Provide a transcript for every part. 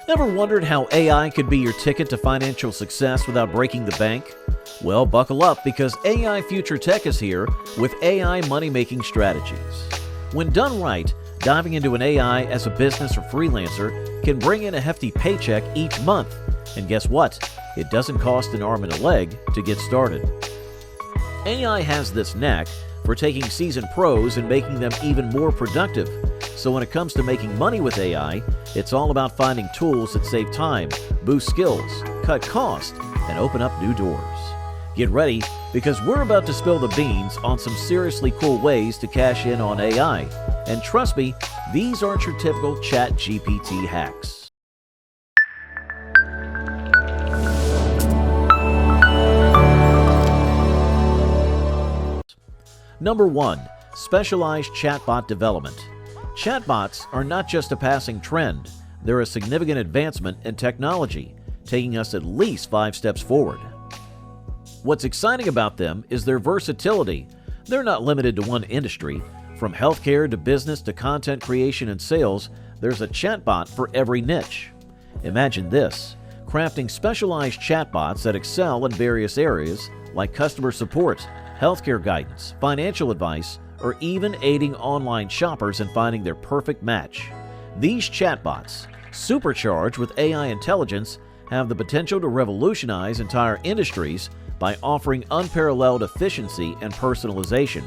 Ever wondered how AI could be your ticket to financial success without breaking the bank? Well, buckle up because AI Future Tech is here with AI money-making strategies. When done right, diving into an AI as a business or freelancer can bring in a hefty paycheck each month. And guess what? It doesn't cost an arm and a leg to get started. AI has this knack for taking seasoned pros and making them even more productive. So when it comes to making money with AI, it's all about finding tools that save time, boost skills, cut costs, and open up new doors. Get ready, because we're about to spill the beans on some seriously cool ways to cash in on AI. And trust me, these aren't your typical ChatGPT hacks. Number 1. Specialized chatbot development. Chatbots are not just a passing trend, they're a significant advancement in technology, taking us at least 5 steps forward. What's exciting about them is their versatility. They're not limited to one industry. From healthcare to business to content creation and sales, there's a chatbot for every niche. Imagine this: crafting specialized chatbots that excel in various areas like customer support, healthcare guidance, financial advice, or even aiding online shoppers in finding their perfect match. These chatbots, supercharged with AI intelligence, have the potential to revolutionize entire industries by offering unparalleled efficiency and personalization.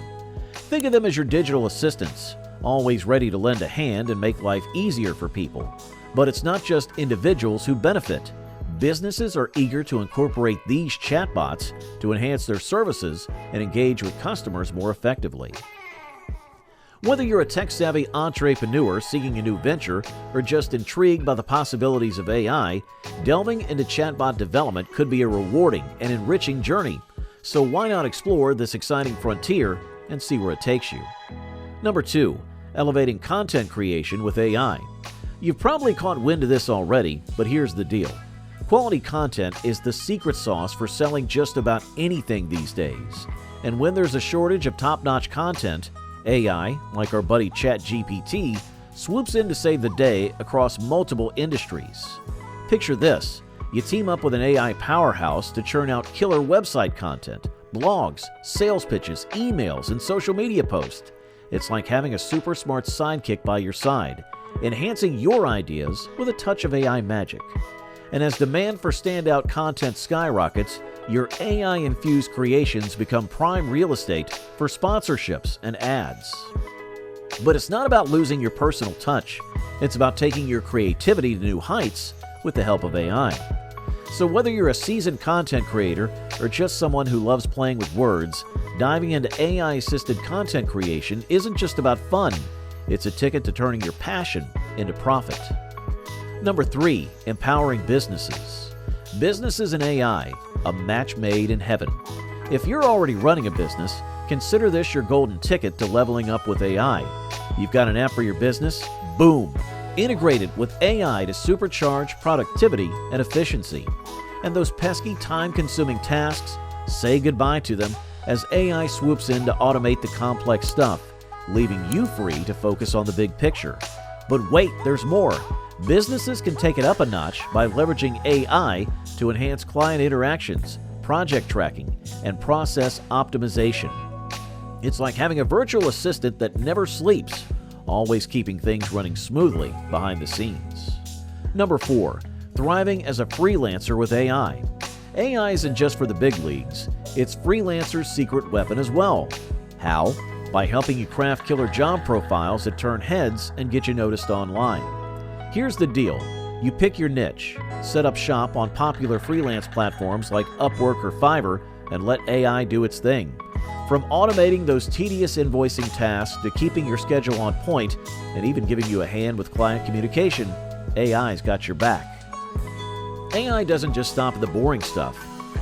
Think of them as your digital assistants, always ready to lend a hand and make life easier for people. But it's not just individuals who benefit. Businesses are eager to incorporate these chatbots to enhance their services and engage with customers more effectively. Whether you're a tech-savvy entrepreneur seeking a new venture or just intrigued by the possibilities of AI, delving into chatbot development could be a rewarding and enriching journey. So why not explore this exciting frontier and see where it takes you? Number 2. Elevating content creation with AI. You've probably caught wind of this already, but here's the deal. Quality content is the secret sauce for selling just about anything these days. And when there's a shortage of top-notch content, AI, like our buddy ChatGPT, swoops in to save the day across multiple industries. Picture this: you team up with an AI powerhouse to churn out killer website content, blogs, sales pitches, emails, and social media posts. It's like having a super smart sidekick by your side, enhancing your ideas with a touch of AI magic. And as demand for standout content skyrockets, your AI-infused creations become prime real estate for sponsorships and ads. But it's not about losing your personal touch. It's about taking your creativity to new heights with the help of AI. So whether you're a seasoned content creator or just someone who loves playing with words, diving into AI-assisted content creation isn't just about fun. It's a ticket to turning your passion into profit. Number 3. Empowering businesses. Businesses and AI, a match made in heaven. If you're already running a business, consider this your golden ticket to leveling up with AI. You've got an app for your business? Boom! Integrate it with AI to supercharge productivity and efficiency. And those pesky time-consuming tasks, say goodbye to them as AI swoops in to automate the complex stuff, leaving you free to focus on the big picture. But wait, there's more. Businesses can take it up a notch by leveraging AI to enhance client interactions, project tracking, and process optimization. It's like having a virtual assistant that never sleeps, always keeping things running smoothly behind the scenes. Number 4. Thriving as a freelancer with AI. AI isn't just for the big leagues, it's freelancers' secret weapon as well. How? By helping you craft killer job profiles that turn heads and get you noticed online. Here's the deal. You pick your niche, set up shop on popular freelance platforms like Upwork or Fiverr, and let AI do its thing. From automating those tedious invoicing tasks to keeping your schedule on point and even giving you a hand with client communication, AI's got your back. AI doesn't just stop at the boring stuff.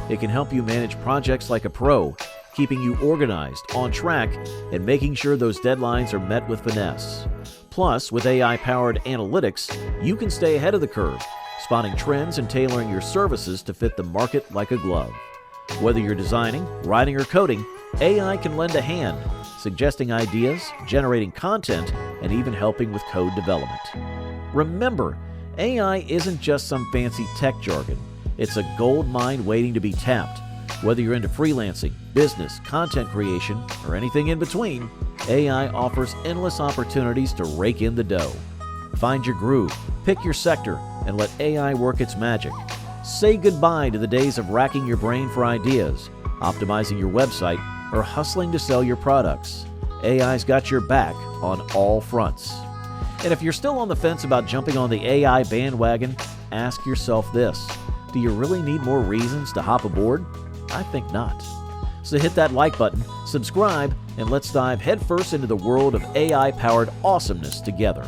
It can help you manage projects like a pro, keeping you organized, on track, and making sure those deadlines are met with finesse. Plus, with AI-powered analytics, you can stay ahead of the curve, spotting trends and tailoring your services to fit the market like a glove. Whether you're designing, writing, or coding, AI can lend a hand, suggesting ideas, generating content, and even helping with code development. Remember, AI isn't just some fancy tech jargon. It's a gold mine waiting to be tapped. Whether you're into freelancing, business, content creation, or anything in between, AI offers endless opportunities to rake in the dough. Find your groove, pick your sector, and let AI work its magic. Say goodbye to the days of racking your brain for ideas, optimizing your website, or hustling to sell your products. AI's got your back on all fronts. And if you're still on the fence about jumping on the AI bandwagon, ask yourself this: do you really need more reasons to hop aboard? I think not. So hit that like button, subscribe, and let's dive headfirst into the world of AI-powered awesomeness together.